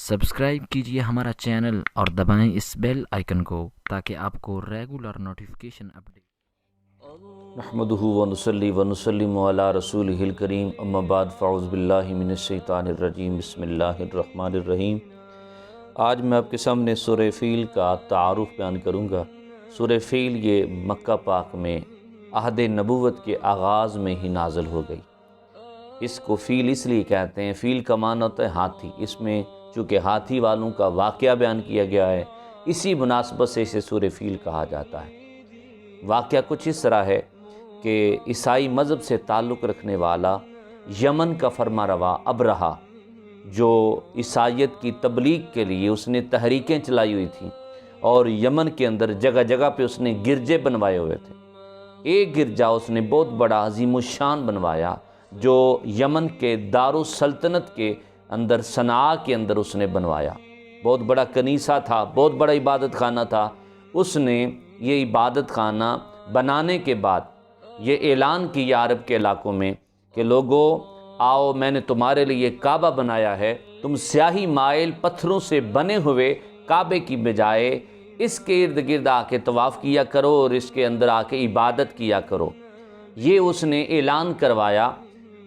Subscribe कीजिए हमारा channel और दबाएं इस बेल आइकन को ताकि आपको रेगुलर नोटिफिकेशन अपडेट। नहमदुहु व नुसल्ली व नुसल्लिमु अला रसूलिहिल करीम अम्मा बाद फ़अऊज़ु बिल्लाहि मिनश शैतानिर रजीम बिस्मिल्लाहिर रहमानिर रहीम। आज मैं आपके सामने सूरह फ़ील का तारुफ़ बयान करूँगा। सूरह फ़ील ये मक्का पाक में अहद नबुव्वत के आगाज़ में ही नाज़िल हो गई। इसको फ़ील इसलिए कहते हैं, फ़ील का माना होता है हाथी। इसमें चूँकि हाथी वालों का वाक़या बयान किया गया है, इसी मुनासबत से इसे सूरह फ़ील कहा जाता है। वाक़या कुछ इस तरह है कि ईसाई मज़हब से ताल्लुक़ रखने वाला यमन का फरमारवा अबरहा, जो ईसाईयत की तबलीग के लिए उसने तहरीकें चलाई हुई थी और यमन के अंदर जगह जगह पे उसने गिरजे बनवाए हुए थे। एक गिरजा उसने बहुत बड़ा अज़ीमुश्शान बनवाया जो यमन के दारुस सल्तनत के अंदर सना के अंदर उसने बनवाया। बहुत बड़ा कनीसा था, बहुत बड़ा इबादत खाना था। उसने ये इबादत खाना बनाने के बाद ये ऐलान किया अरब के इलाकों में कि लोगों आओ, मैंने तुम्हारे लिए काबा बनाया है, तुम स्याही माइल पत्थरों से बने हुए काबे की बजाय इसके इर्द गिर्द आके तवाफ़ किया करो और इसके अंदर आके इबादत किया करो। ये उसने ऐलान करवाया।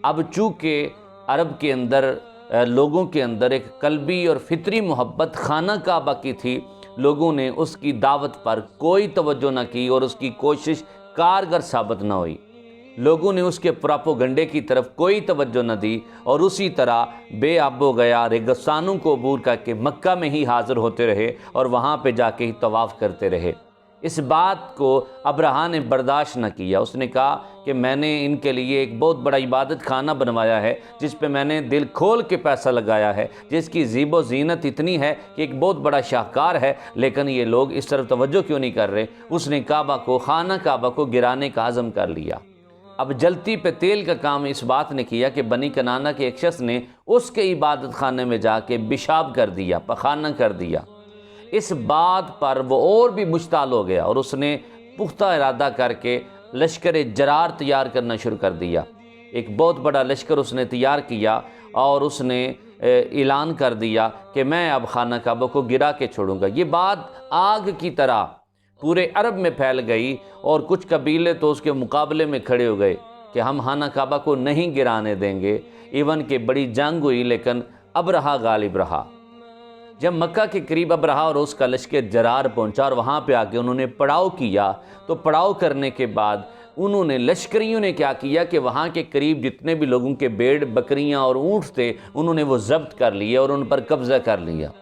अब चूँकि अरब के अंदर लोगों के अंदर एक कल्बी और फितरी मोहब्बत खाना काबा की थी, लोगों ने उसकी दावत पर कोई तवज्जो न की और उसकी कोशिश कारगर साबित न हुई। लोगों ने उसके प्रोपेगेंडे की तरफ कोई तवज्जो न दी और उसी तरह बेअब हो गया, रेगिस्तानों को अबूर करके मक्का में ही हाज़िर होते रहे और वहाँ पे जाके ही तवाफ़ करते रहे। इस बात को अबरहा ने बर्दाश्त न किया। उसने कहा कि मैंने इनके लिए एक बहुत बड़ा इबादत खाना बनवाया है जिस पे मैंने दिल खोल के पैसा लगाया है, जिसकी ज़ीबो ज़ीनत इतनी है कि एक बहुत बड़ा शाहकार है, लेकिन ये लोग इस तरफ तवज्जो क्यों नहीं कर रहे। उसने काबा को, खाना काबा को गिराने का आज़म कर लिया। अब जलती पे तेल का काम इस बात ने किया कि बनी कनाना के एक शख्स ने उसके इबादत खाने में जाके पेशाब कर दिया, पखाना कर दिया। इस बात पर वो और भी मुश्ताल हो गया और उसने पुख्ता इरादा करके लश्कर जरार तैयार करना शुरू कर दिया। एक बहुत बड़ा लश्कर उसने तैयार किया और उसने ऐलान कर दिया कि मैं अब खाना काबा को गिरा के छोड़ूंगा। ये बात आग की तरह पूरे अरब में फैल गई और कुछ कबीले तो उसके मुकाबले में खड़े हो गए कि हम खाना काबा को नहीं गिराने देंगे। इवन के बड़ी जंग हुई, लेकिन अबरहा गालिब रहा। जब मक्का के करीब अबरहा और उसका लश्कर जरार पहुंचा और वहाँ पे आके उन्होंने पड़ाव किया, तो पड़ाव करने के बाद उन्होंने लश्करियों ने क्या किया कि वहाँ के करीब जितने भी लोगों के भेड़ बकरियाँ और ऊँट थे उन्होंने वो ज़ब्त कर लिए और उन पर कब्ज़ा कर लिया।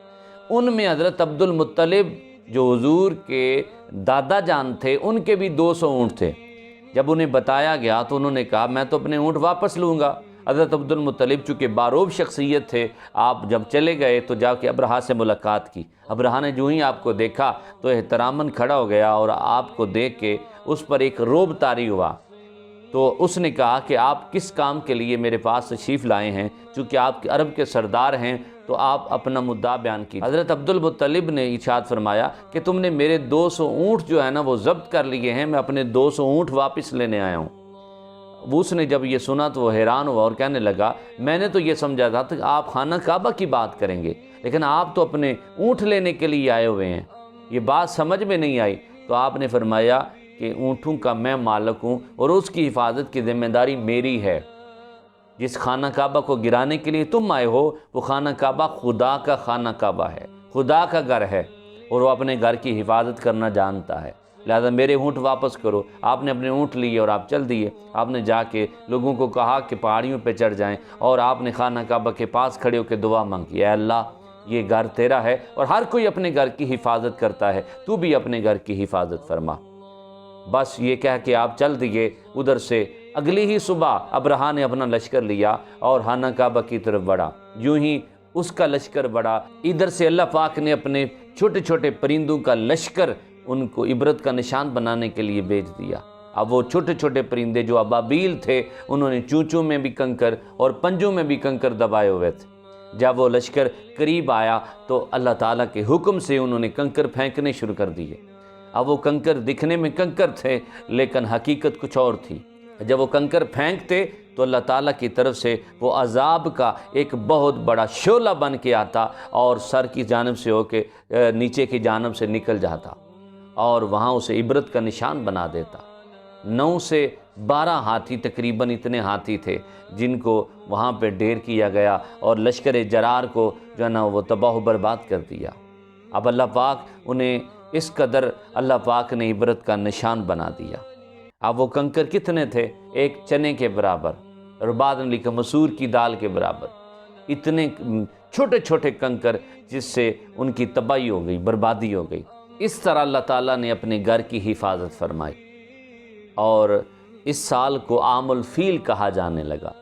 उनमें हज़रत अब्दुल मुत्तलिब जो हुजूर के दादा जान थे, उनके भी 200 ऊँट थे। जब उन्हें बताया गया तो उन्होंने कहा मैं तो अपने ऊँट वापस लूँगा। हज़रत अब्दुल मुत्तलिब चूँकि बारोब शख्सियत थे, आप जब चले गए तो जाके अबरहा से मुलाकात की। अबरहा ने जो ही आपको देखा तो एहतरामन खड़ा हो गया और आपको देख के उस पर एक रोब तारी हुआ। तो उसने कहा कि आप किस काम के लिए मेरे पास तशरीफ़ लाए हैं, चूँकि आप अरब के सरदार हैं तो आप अपना मुद्दा बयान की। हज़रत अब्दुल मुत्तलिब ने इरशाद फरमाया कि तुमने मेरे 200 ऊँट जो है ना वो ज़ब्त कर लिए हैं, मैं अपने 200 ऊँट वापस लेने आया हूँ। उसने जब ये सुना तो वो हैरान हुआ और कहने लगा मैंने तो ये समझा था कि आप खाना काबा की बात करेंगे, लेकिन आप तो अपने ऊँट लेने के लिए आए हुए हैं। ये बात समझ में नहीं आई। तो आपने फरमाया कि ऊँटों का मैं मालिक हूँ और उसकी हिफाजत की ज़िम्मेदारी मेरी है। जिस खाना काबा को गिराने के लिए तुम आए हो वो खाना काबा खुदा का खाना काबा है, खुदा का घर है और वो अपने घर की हिफाजत करना जानता है। लिहाजा मेरे ऊँट वापस करो। आपने अपने ऊँट लिए और आप चल दिए। आपने जाके लोगों को कहा कि पहाड़ियों पे चढ़ जाएं और आपने खाना काबा के पास खड़े होकर दुआ मांगी, ऐ अल्लाह ये घर तेरा है और हर कोई अपने घर की हिफाजत करता है, तू भी अपने घर की हिफाजत फरमा। बस ये कह के आप चल दिए उधर से। अगली ही सुबह अबरहा ने अपना लश्कर लिया और खाना काबा की तरफ बढ़ा। यूं ही उसका लश्कर बढ़ा, इधर से अल्लाह पाक ने अपने छोटे छोटे परिंदों का लश्कर उनको इबरत का निशान बनाने के लिए भेज दिया। अब वो छोटे छोटे परिंदे जो अबाबील थे उन्होंने चूंचों में भी कंकर और पंजों में भी कंकर दबाए हुए थे। जब वो लश्कर करीब आया तो अल्लाह ताला के हुक्म से उन्होंने कंकर फेंकने शुरू कर दिए। अब वो कंकर दिखने में कंकर थे लेकिन हकीकत कुछ और थी। जब वो कंकर फेंकते تو اللہ تعالیٰ کی طرف سے وہ عذاب کا ایک بہت بڑا شعلہ بن کے آتا اور سر کی جانب سے ہو کے نیچے کی جانب سے نکل جاتا اور وہاں اسے عبرت کا نشان بنا دیتا۔ 9 سے 12 ہاتھی تقریباً اتنے ہاتھی تھے جن کو وہاں پہ ڈھیر کیا گیا اور لشکر جرار کو جو ہے نا وہ تباہ و برباد کر دیا۔ اب اللہ پاک انہیں اس قدر اللہ پاک نے عبرت کا نشان بنا دیا۔ اب وہ کنکر کتنے تھے؟ ایک چنے کے برابر، اور بعد میں لکھا مسور کی دال کے برابر، اتنے چھوٹے چھوٹے کنکر جس سے ان کی تباہی ہو گئی، بربادی ہو گئی۔ اس طرح اللہ تعالیٰ نے اپنے گھر کی حفاظت فرمائی، اور اس سال کو عام الفیل کہا جانے لگا۔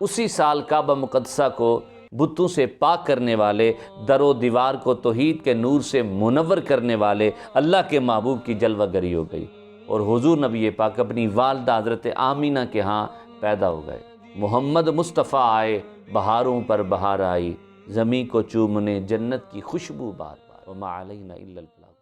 اسی سال کعبہ مقدسہ کو بتوں سے پاک کرنے والے، در و دیوار کو توحید کے نور سے منور کرنے والے اللہ کے محبوب کی جلوہ گری ہو گئی، اور حضور نبی پاک اپنی والدہ حضرت آمینہ کے ہاں پیدا ہو گئے۔ محمد مصطفیٰ آئے، بہاروں پر بہار آئی، زمیں کو چومنے جنت کی خوشبو بار بار، وما علینا الا البلاغ۔